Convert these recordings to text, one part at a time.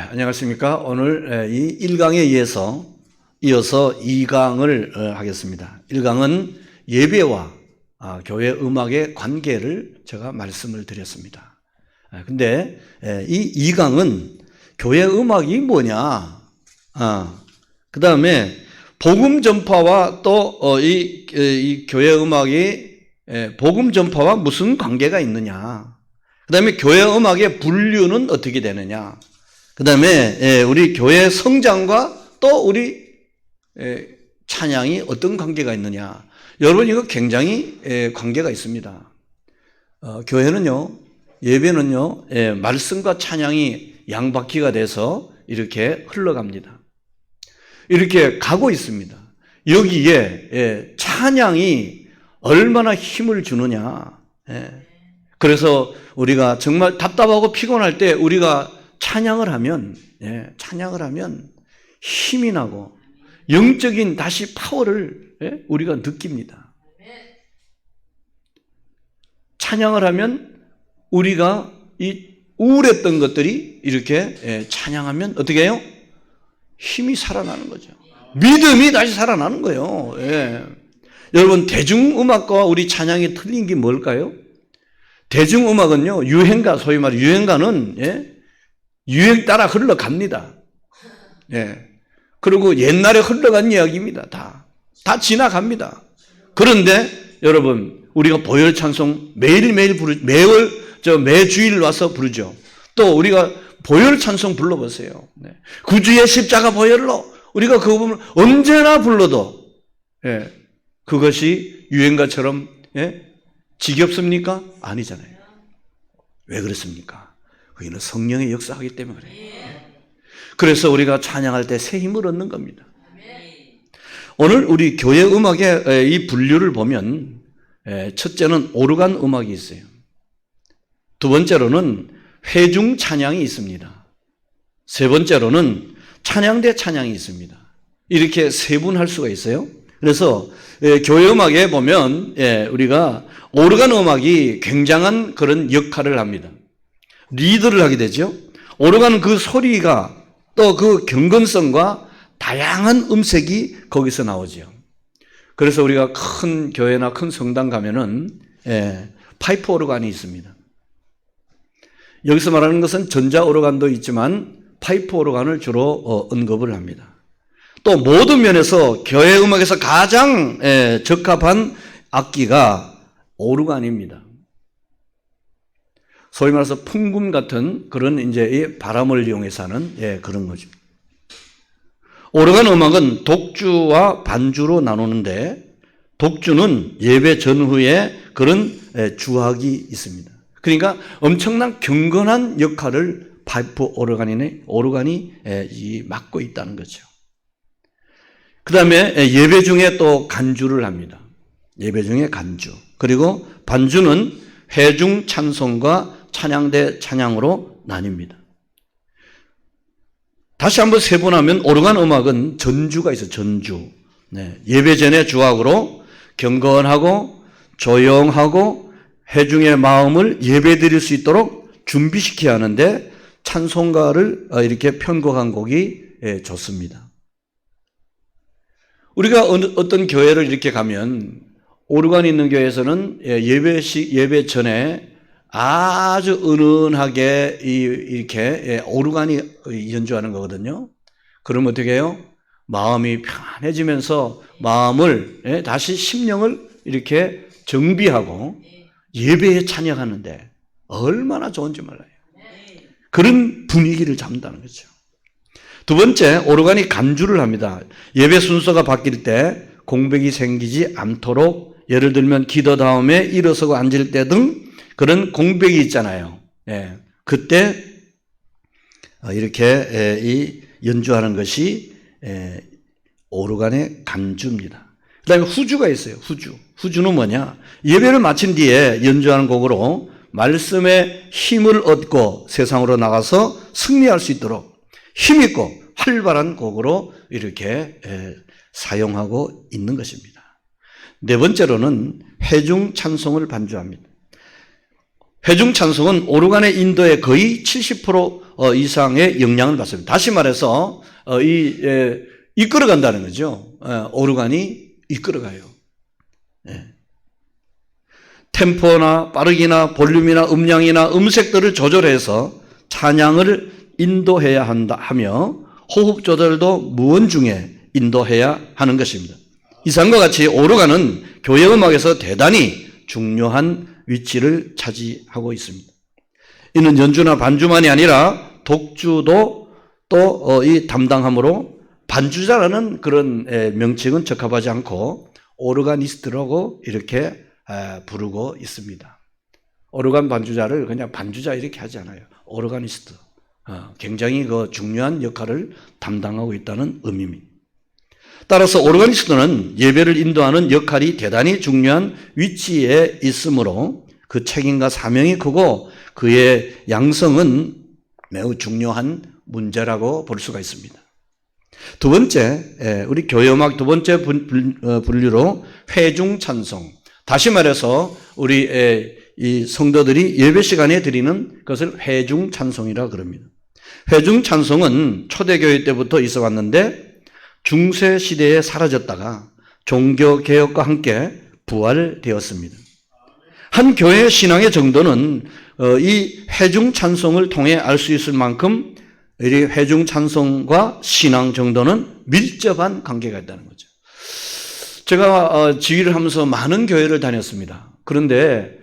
안녕하십니까. 오늘 이 1강에 이어서 2강을 하겠습니다. 1강은 예배와 교회 음악의 관계를 제가 말씀을 드렸습니다. 근데 이 2강은 교회 음악이 뭐냐, 그 다음에 복음 전파와 또 이 교회 음악이 복음 전파와 무슨 관계가 있느냐, 그 다음에 교회 음악의 분류는 어떻게 되느냐, 그 다음에 우리 교회 성장과 또 우리 찬양이 어떤 관계가 있느냐. 여러분, 이거 굉장히 관계가 있습니다. 교회는요, 예배는요, 말씀과 찬양이 양바퀴가 돼서 이렇게 흘러갑니다. 이렇게 가고 있습니다. 여기에 찬양이 얼마나 힘을 주느냐. 그래서 우리가 정말 답답하고 피곤할 때 우리가 찬양을 하면 힘이 나고 영적인 다시 파워를 우리가 느낍니다. 찬양을 하면 우리가 이 우울했던 것들이 이렇게 찬양하면 어떻게 해요? 힘이 살아나는 거죠. 믿음이 다시 살아나는 거예요. 여러분, 대중음악과 우리 찬양이 틀린 게 뭘까요? 대중음악은요, 유행가, 소위 말해 유행가는 유행 따라 흘러갑니다. 그리고 옛날에 흘러간 이야기입니다. 다 지나갑니다. 그런데 여러분, 우리가 보혈 찬송 매일매일 매주일 와서 부르죠. 또 우리가 보혈 찬송 불러보세요. 구주의 십자가 보혈로 우리가 그거 보면 언제나 불러도 그것이 유행가처럼 지겹습니까? 아니잖아요. 왜 그렇습니까? 거기는 성령의 역사하기 때문에 그래요. 그래서 우리가 찬양할 때 새 힘을 얻는 겁니다. 오늘 우리 교회 음악의 이 분류를 보면 첫째는 오르간 음악이 있어요. 두 번째로는 회중 찬양이 있습니다. 세 번째로는 찬양대 찬양이 있습니다. 이렇게 세분할 수가 있어요. 그래서 교회 음악에 보면 우리가 오르간 음악이 굉장한 그런 역할을 합니다. 리드를 하게 되죠. 오르간 그 소리가 또 그 경건성과 다양한 음색이 거기서 나오죠. 그래서 우리가 큰 교회나 큰 성당 가면은 파이프 오르간이 있습니다. 여기서 말하는 것은 전자 오르간도 있지만 파이프 오르간을 주로 언급을 합니다. 또 모든 면에서 교회 음악에서 가장 적합한 악기가 오르간입니다. 소위 말해서 풍금 같은 그런 이제 바람을 이용해서 하는 그런 거죠. 오르간 음악은 독주와 반주로 나누는데, 독주는 예배 전후에 그런 주악이 있습니다. 그러니까 엄청난 경건한 역할을 파이프 오르간이 맡고 있다는 거죠. 그 다음에 예배 중에 또 간주를 합니다. 예배 중에 간주. 그리고 반주는 회중 찬송과 찬양대 찬양으로 나뉩니다. 다시 한번 세분하면 오르간 음악은 전주가 있어요. 전주. 예배 전의 주악으로 경건하고 조용하고 회중의 마음을 예배드릴 수 있도록 준비시켜야 하는데, 찬송가를 이렇게 편곡한 곡이 좋습니다. 우리가 어떤 교회를 이렇게 가면 오르간이 있는 교회에서는 예배 전에 아주 은은하게 이렇게 오르간이 연주하는 거거든요. 그러면 어떻게 해요? 마음이 편해지면서 마음을 다시 심령을 이렇게 정비하고 예배에 찬양하는데 얼마나 좋은지 몰라요. 그런 분위기를 잡는다는 거죠. 두 번째, 오르간이 간주를 합니다. 예배 순서가 바뀔 때 공백이 생기지 않도록, 예를 들면 기도 다음에 일어서고 앉을 때 등 그런 공백이 있잖아요. 그때 이렇게 이 연주하는 것이 오르간의 간주입니다. 그 다음에 후주가 있어요. 후주는 뭐냐? 예배를 마친 뒤에 연주하는 곡으로 말씀의 힘을 얻고 세상으로 나가서 승리할 수 있도록 힘있고 활발한 곡으로 이렇게 사용하고 있는 것입니다. 네 번째로는 회중 찬송을 반주합니다. 회중 찬송은 오르간의 인도의 거의 70% 이상의 영향을 받습니다. 다시 말해서 이끌어간다는 거죠. 오르간이 이끌어가요. 템포나 빠르기나 볼륨이나 음량이나 음색들을 조절해서 찬양을 인도해야 하며 호흡 조절도 무언 중에 인도해야 하는 것입니다. 이상과 같이 오르간은 교회 음악에서 대단히 중요한 위치를 차지하고 있습니다. 이는 연주나 반주만이 아니라 독주도 또 이 담당함으로 반주자라는 그런 명칭은 적합하지 않고 오르가니스트라고 이렇게 부르고 있습니다. 오르간 반주자를 그냥 반주자 이렇게 하지 않아요. 오르가니스트. 굉장히 그 중요한 역할을 담당하고 있다는 의미입니다. 따라서 오르가니스트는 예배를 인도하는 역할이 대단히 중요한 위치에 있으므로 그 책임과 사명이 크고 그의 양성은 매우 중요한 문제라고 볼 수가 있습니다. 두 번째, 우리 교회음악 두 번째 분류로 회중 찬송. 다시 말해서 우리 이 성도들이 예배 시간에 드리는 것을 회중 찬송이라 그럽니다. 회중 찬송은 초대교회 때부터 있어 왔는데 중세 시대에 사라졌다가 종교 개혁과 함께 부활되었습니다. 한 교회의 신앙의 정도는 이 회중 찬송을 통해 알 수 있을 만큼 이 회중 찬송과 신앙 정도는 밀접한 관계가 있다는 거죠. 제가 지휘를 하면서 많은 교회를 다녔습니다. 그런데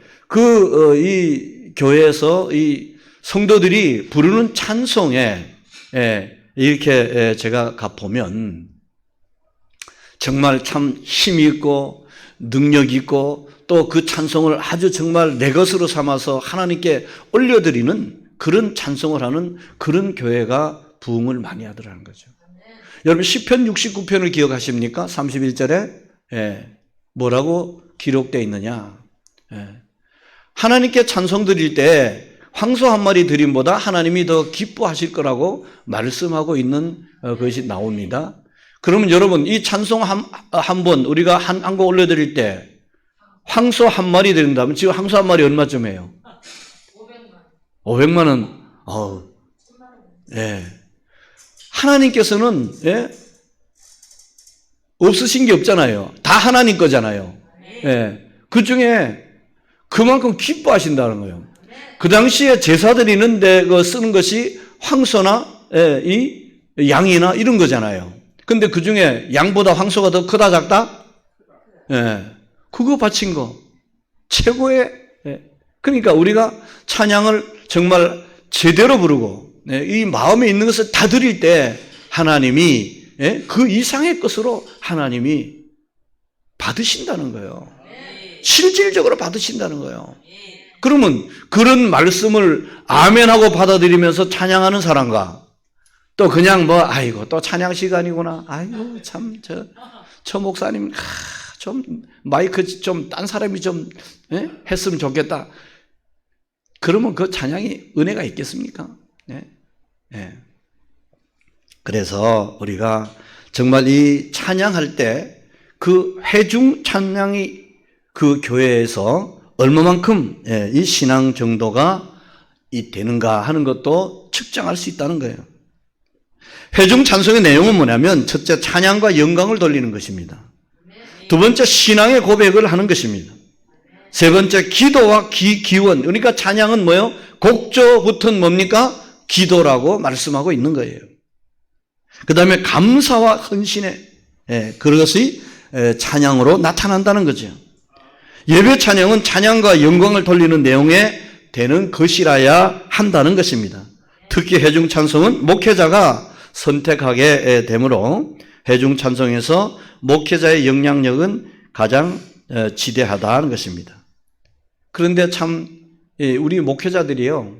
이 교회에서 이 성도들이 부르는 찬송에 이렇게 제가 가보면 정말 참 힘이 있고 능력 있고 또 그 찬송을 아주 정말 내 것으로 삼아서 하나님께 올려드리는 그런 찬송을 하는 그런 교회가 부흥을 많이 하더라는 거죠. 여러분 시편 69편을 기억하십니까? 31절에 뭐라고 기록되어 있느냐? 하나님께 찬송 드릴 때 황소 한 마리 드림보다 하나님이 더 기뻐하실 거라고 말씀하고 있는 것이 나옵니다. 그러면 여러분 이 찬송 한 번 우리가 한 곡 올려드릴 때 황소 한 마리 드린다면 지금 황소 한 마리 얼마쯤 해요? 500만 원. 하나님께서는 없으신 게 없잖아요. 다 하나님 거잖아요. 그 중에 그만큼 기뻐하신다는 거예요. 그 당시에 제사 드리는데 쓰는 것이 황소나 이 양이나 이런 거잖아요. 근데 그 중에 양보다 황소가 더 크다 작다? 그거 바친 거 최고의. 그러니까 우리가 찬양을 정말 제대로 부르고 이 마음에 있는 것을 다 드릴 때 하나님이 그 이상의 것으로 하나님이 받으신다는 거예요. 실질적으로 받으신다는 거예요. 그러면 그런 말씀을 아멘하고 받아들이면서 찬양하는 사람과 또 그냥 아이고 또 찬양 시간이구나. 아이고 참 저 목사님 좀 마이크 좀 딴 사람이 좀 했으면 좋겠다. 그러면 그 찬양이 은혜가 있겠습니까? 그래서 우리가 정말 이 찬양할 때 그 회중 찬양이 그 교회에서 얼마만큼 이 신앙 정도가 되는가 하는 것도 측정할 수 있다는 거예요. 회중 찬송의 내용은 뭐냐면 첫째 찬양과 영광을 돌리는 것입니다. 두 번째 신앙의 고백을 하는 것입니다. 세 번째 기도와 기원. 그러니까 찬양은 뭐예요? 곡조부터는 뭡니까? 기도라고 말씀하고 있는 거예요. 그 다음에 감사와 헌신의 그것이 찬양으로 나타난다는 거죠. 예배 찬양은 찬양과 영광을 돌리는 내용에 되는 것이라야 한다는 것입니다. 특히 회중 찬송은 목회자가 선택하게 되므로 회중 찬송에서 목회자의 영향력은 가장 지대하다는 것입니다. 그런데 참 우리 목회자들이요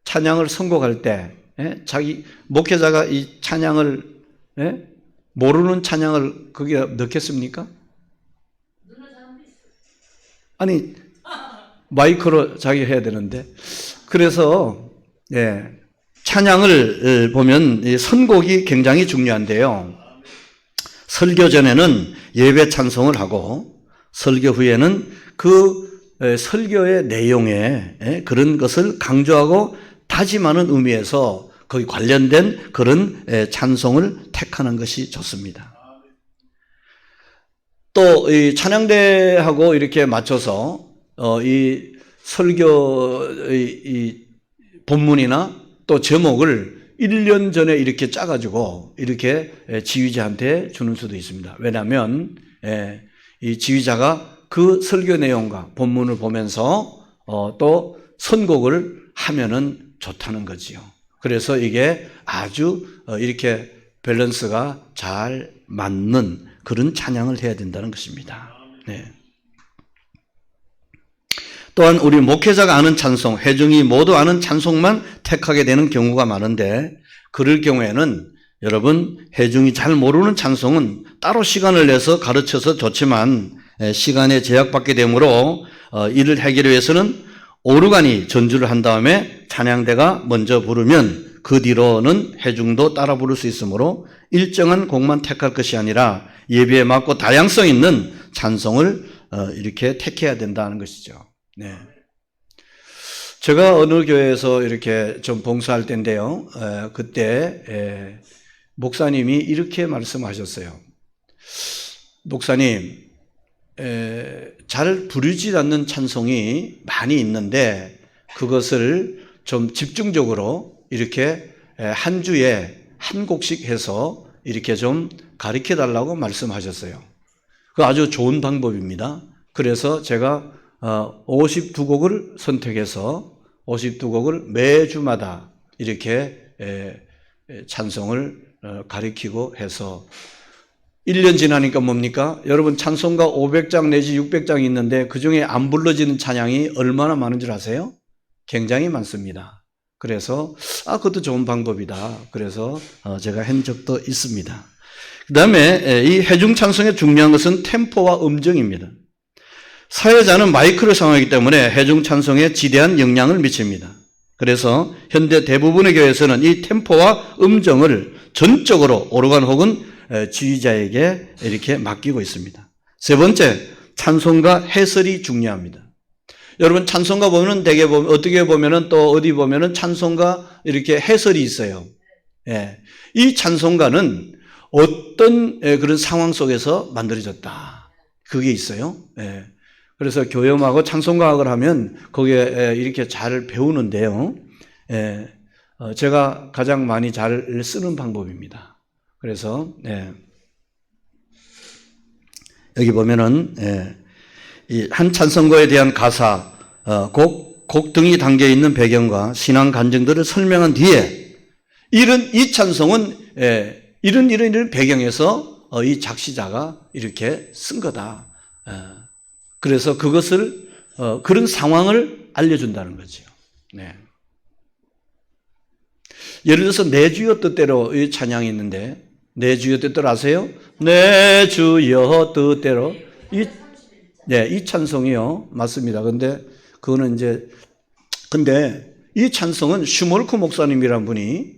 찬양을 선곡할 때 자기 목회자가 이 찬양을 모르는 찬양을 거기에 넣겠습니까? 아니 마이크로 자기 해야 되는데 그래서 찬양을 보면 선곡이 굉장히 중요한데요. 설교 전에는 예배 찬송을 하고 설교 후에는 그 설교의 내용에 그런 것을 강조하고 하지만은 의미에서 거기 관련된 그런 찬송을 택하는 것이 좋습니다. 또 이 찬양대하고 이렇게 맞춰서 이 설교의 이 본문이나 또 제목을 1년 전에 이렇게 짜가지고 이렇게 지휘자한테 주는 수도 있습니다. 왜냐하면 이 지휘자가 그 설교 내용과 본문을 보면서 또 선곡을 하면은 좋다는 거지요. 그래서 이게 아주 이렇게 밸런스가 잘 맞는 그런 찬양을 해야 된다는 것입니다. 네. 또한 우리 목회자가 아는 찬송, 회중이 모두 아는 찬송만 택하게 되는 경우가 많은데 그럴 경우에는 여러분 회중이 잘 모르는 찬송은 따로 시간을 내서 가르쳐서 좋지만 시간에 제약받게 되므로 이를 해결하기 위해서는 오르간이 전주를 한 다음에 찬양대가 먼저 부르면 그 뒤로는 회중도 따라 부를 수 있으므로 일정한 곡만 택할 것이 아니라 예배에 맞고 다양성 있는 찬송을 이렇게 택해야 된다는 것이죠. 네. 제가 어느 교회에서 이렇게 좀 봉사할 때인데요. 그때 목사님이 이렇게 말씀하셨어요. 목사님, 잘 부르지 않는 찬송이 많이 있는데 그것을 좀 집중적으로 이렇게 한 주에 한 곡씩 해서 이렇게 좀 가르쳐 달라고 말씀하셨어요. 그 아주 좋은 방법입니다. 그래서 제가 52곡을 선택해서 52곡을 매주마다 이렇게 찬송을 가르치고 해서 1년 지나니까 뭡니까? 여러분 찬송가 500장 내지 600장이 있는데 그중에 안 불러지는 찬양이 얼마나 많은 줄 아세요? 굉장히 많습니다. 그래서 그것도 좋은 방법이다. 그래서 제가 한 적도 있습니다. 그 다음에 이 회중 찬송의 중요한 것은 템포와 음정입니다. 사회자는 마이크를 사용하기 때문에 회중 찬송에 지대한 영향을 미칩니다. 그래서 현대 대부분의 교회에서는 이 템포와 음정을 전적으로 오르간 혹은 지휘자에게 이렇게 맡기고 있습니다. 세 번째, 찬송가 해설이 중요합니다. 여러분 찬송가 보면은 대개 보면 어떻게 보면은 또 어디 보면은 찬송가 이렇게 해설이 있어요. 예. 이 찬송가는 어떤 그런 상황 속에서 만들어졌다. 그게 있어요. 예. 그래서 교회음악하고 찬송가학을 하면 거기에 이렇게 잘 배우는데요. 예. 제가 가장 많이 잘 쓰는 방법입니다. 그래서 여기 보면은 이 한 찬송가에 대한 가사, 곡 등이 담겨 있는 배경과 신앙 간증들을 설명한 뒤에 이 찬송은 이런 배경에서 이 작시자가 이렇게 쓴 거다. 그래서 그것을 그런 상황을 알려준다는 거죠. 네. 예를 들어서 내 주여 뜻대로 이 찬양이 있는데 내 주여 뜻대로 아세요? 내 주여 뜻대로 이 찬송이요. 맞습니다. 근데 이 찬송은 슈몰크 목사님이란 분이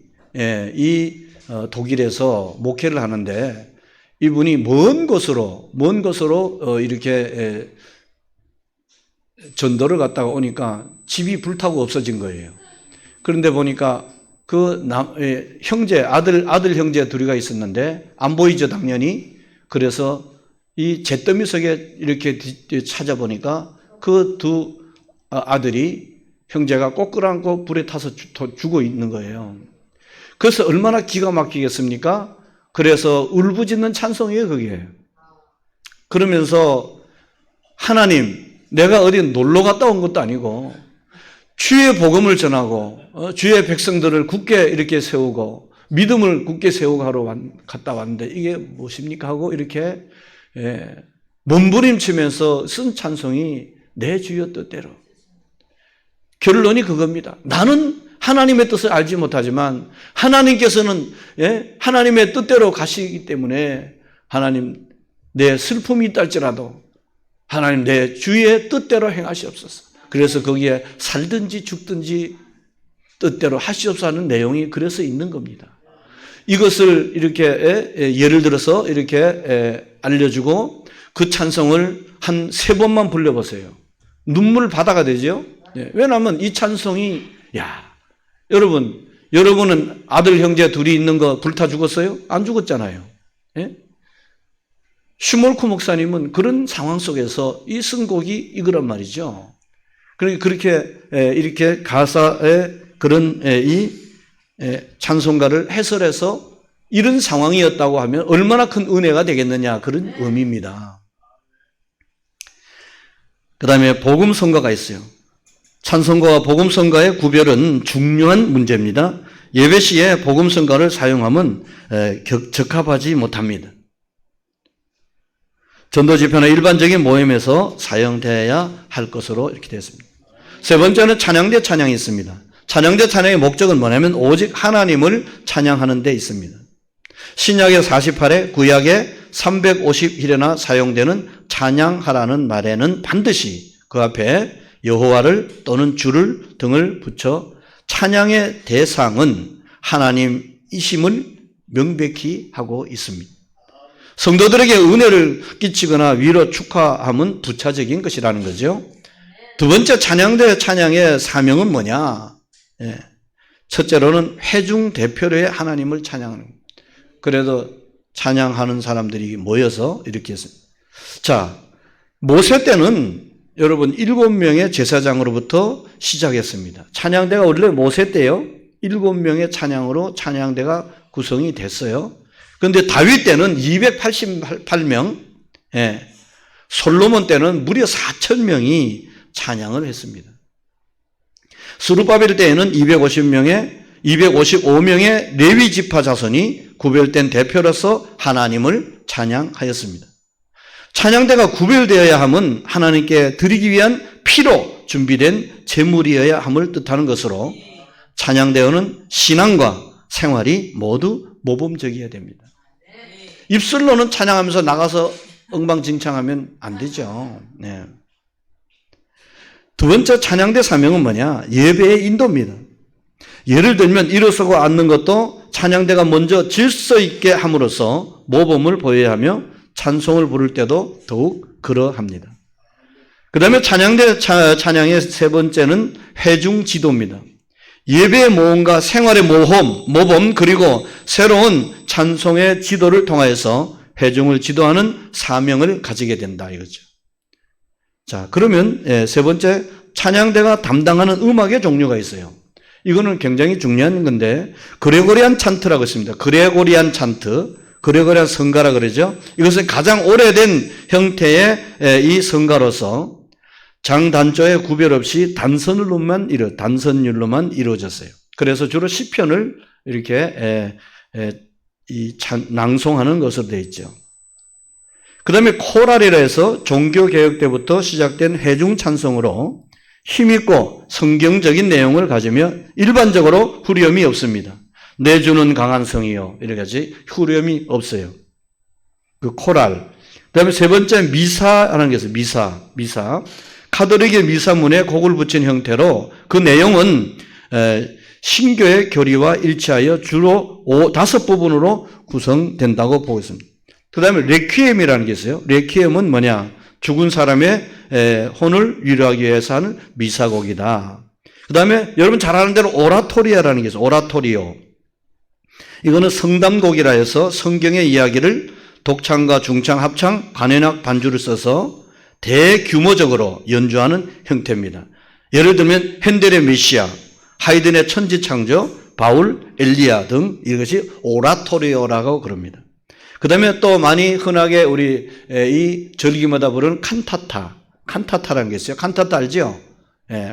이 독일에서 목회를 하는데 이분이 먼 곳으로 이렇게 전도를 갔다가 오니까 집이 불타고 없어진 거예요. 그런데 보니까 아들 형제 둘이가 있었는데 안 보이죠, 당연히. 그래서 이 잿더미 속에 이렇게 찾아보니까 그 두 아들이 형제가 꼬꾸랑고 불에 타서 죽어 있는 거예요. 그래서 얼마나 기가 막히겠습니까? 그래서 울부짖는 찬송이에요, 그게. 그러면서 하나님, 내가 어디 놀러 갔다 온 것도 아니고 주의 복음을 전하고 주의 백성들을 굳게 이렇게 세우고 믿음을 굳게 세우고 하러 갔다 왔는데 이게 무엇입니까? 하고 이렇게 몸부림치면서 쓴 찬송이 내 주여 뜻대로. 결론이 그겁니다. 나는 하나님의 뜻을 알지 못하지만 하나님께서는 하나님의 뜻대로 가시기 때문에 하나님 내 슬픔이 있다 할지라도 하나님 내 주의 뜻대로 행하시옵소서. 그래서 거기에 살든지 죽든지 뜻대로 하시옵소서 하는 내용이 그래서 있는 겁니다. 이것을 이렇게 예를 들어서 이렇게 알려주고 그 찬송을 한 3번만 불러보세요. 눈물 바다가 되죠. 왜냐하면 이 찬송이 여러분은 아들 형제 둘이 있는 거 불타 죽었어요? 안 죽었잖아요. 예? 슈몰크 목사님은 그런 상황 속에서 이 선곡이 이거란 말이죠. 그렇게 이렇게 가사의 그런 이 찬송가를 해설해서 이런 상황이었다고 하면 얼마나 큰 은혜가 되겠느냐, 그런 의미입니다. 그 다음에 복음성가가 있어요. 찬송가와 복음성가의 구별은 중요한 문제입니다. 예배 시에 복음성가를 사용하면 적합하지 못합니다. 전도집회나 일반적인 모임에서 사용되어야 할 것으로 이렇게 되었습니다. 세 번째는 찬양대 찬양이 있습니다. 찬양대 찬양의 목적은 뭐냐면 오직 하나님을 찬양하는 데 있습니다. 신약의 48회, 구약의 350일에나 사용되는 찬양하라는 말에는 반드시 그 앞에 여호와를 또는 주를 등을 붙여 찬양의 대상은 하나님이심을 명백히 하고 있습니다. 성도들에게 은혜를 끼치거나 위로 축하함은 부차적인 것이라는 거죠. 두 번째, 찬양대 찬양의 사명은 뭐냐? 첫째로는 회중 대표로의 하나님을 찬양하는 겁니다. 그래도 찬양하는 사람들이 모여서 이렇게 했습니다. 자, 모세 때는 여러분 7명의 제사장으로부터 시작했습니다. 찬양대가 원래 모세 때요, 7명의 찬양으로 찬양대가 구성이 됐어요. 그런데 다윗 때는 288명, 솔로몬 때는 무려 4,000명이 찬양을 했습니다. 스룹바벨 때에는 255명의 레위 지파 자손이 구별된 대표로서 하나님을 찬양하였습니다. 찬양대가 구별되어야 함은 하나님께 드리기 위한 피로 준비된 제물이어야 함을 뜻하는 것으로 찬양대어는 신앙과 생활이 모두 모범적이어야 됩니다. 입술로는 찬양하면서 나가서 엉망진창하면 안 되죠. 네. 두 번째 찬양대 사명은 뭐냐? 예배의 인도입니다. 예를 들면 일어서고 앉는 것도 찬양대가 먼저 질서 있게 함으로써 모범을 보여야 하며 찬송을 부를 때도 더욱 그러합니다. 그 다음에 찬양대 찬양의 세 번째는 회중 지도입니다. 예배의 모험과 생활의 모범 그리고 새로운 찬송의 지도를 통하여서 회중을 지도하는 사명을 가지게 된다 이거죠. 자, 그러면 세 번째, 찬양대가 담당하는 음악의 종류가 있어요. 이거는 굉장히 중요한 건데 그레고리안 찬트라고 있습니다. 그레고리안 찬트, 그레고리안 성가라 그러죠. 이것은 가장 오래된 형태의 이 성가로서 장단조의 구별 없이 단선율로만 이루어졌어요. 그래서 주로 시편을 이렇게 낭송하는 것으로 되어 있죠. 그 다음에 코랄이라 해서 종교개혁 때부터 시작된 회중 찬송으로 힘있고 성경적인 내용을 가지며 일반적으로 후렴이 없습니다. 내주는 강한 성이요, 이렇게까지 후렴이 없어요. 그 코랄. 그 다음에 세 번째 미사라는 게 있어요. 미사. 카톨릭의 미사문에 곡을 붙인 형태로 그 내용은 신교의 교리와 일치하여 주로 5부분으로 구성된다고 보고 있습니다. 그 다음에 레퀴엠이라는 게 있어요. 레퀴엠은 뭐냐? 죽은 사람의 혼을 위로하기 위해서 하는 미사곡이다. 그 다음에 여러분 잘 아는 대로 오라토리아라는 게 있어요. 오라토리오. 이거는 성담곡이라 해서 성경의 이야기를 독창과 중창, 합창, 관현악, 반주를 써서 대규모적으로 연주하는 형태입니다. 예를 들면 핸델의 메시아, 하이든의 천지창조, 바울, 엘리야 등 이것이 오라토리오라고 그럽니다. 그 다음에 또 많이 흔하게 우리 이 절기마다 부르는 칸타타라는 게 있어요. 칸타타 알죠?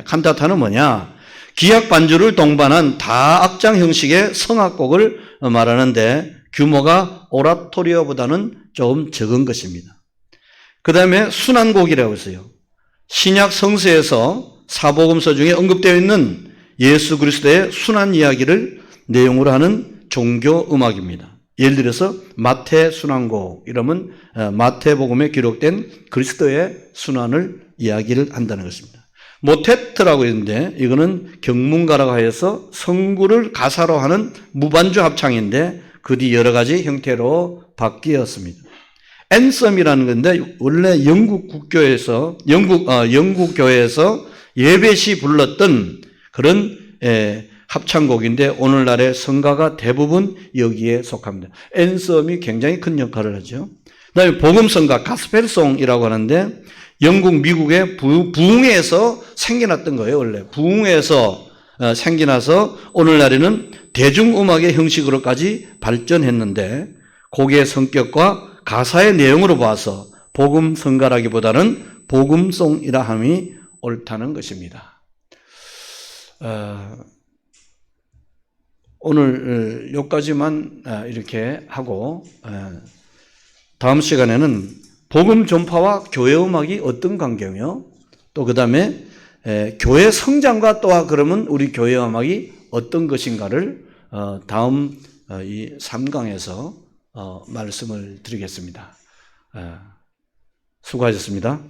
칸타타는 뭐냐? 기악 반주를 동반한 다악장 형식의 성악곡을 말하는데 규모가 오라토리오보다는 조금 적은 것입니다. 그 다음에 순환곡이라고 있어요. 신약 성서에서 사복음서 중에 언급되어 있는 예수 그리스도의 순환 이야기를 내용으로 하는 종교 음악입니다. 예를 들어서 마태 순환곡 이러면 마태복음에 기록된 그리스도의 순환을 이야기를 한다는 것입니다. 모테트라고 있는데 이거는 경문가라고 하여서 성구를 가사로 하는 무반주 합창인데 그 뒤 여러 가지 형태로 바뀌었습니다. 앤썸이라는 건데 원래 영국 교회에서 예배 시 불렀던 그런 합창곡인데 오늘날의 성가가 대부분 여기에 속합니다. 앤썸이 굉장히 큰 역할을 하죠. 그다음에 복음성가, 가스펠송이라고 하는데 영국, 미국의 부흥에서 생겨났던 거예요. 원래 부흥에서 생겨나서 오늘날에는 대중음악의 형식으로까지 발전했는데 곡의 성격과 가사의 내용으로 봐서 복음성가라기보다는 복음송이라 함이 옳다는 것입니다. 오늘 여기까지만 이렇게 하고 다음 시간에는 복음 전파와 교회 음악이 어떤 관계며 또 그 다음에 교회 성장과 또한 그러면 우리 교회 음악이 어떤 것인가를 다음 이 3강에서 말씀을 드리겠습니다. 수고하셨습니다.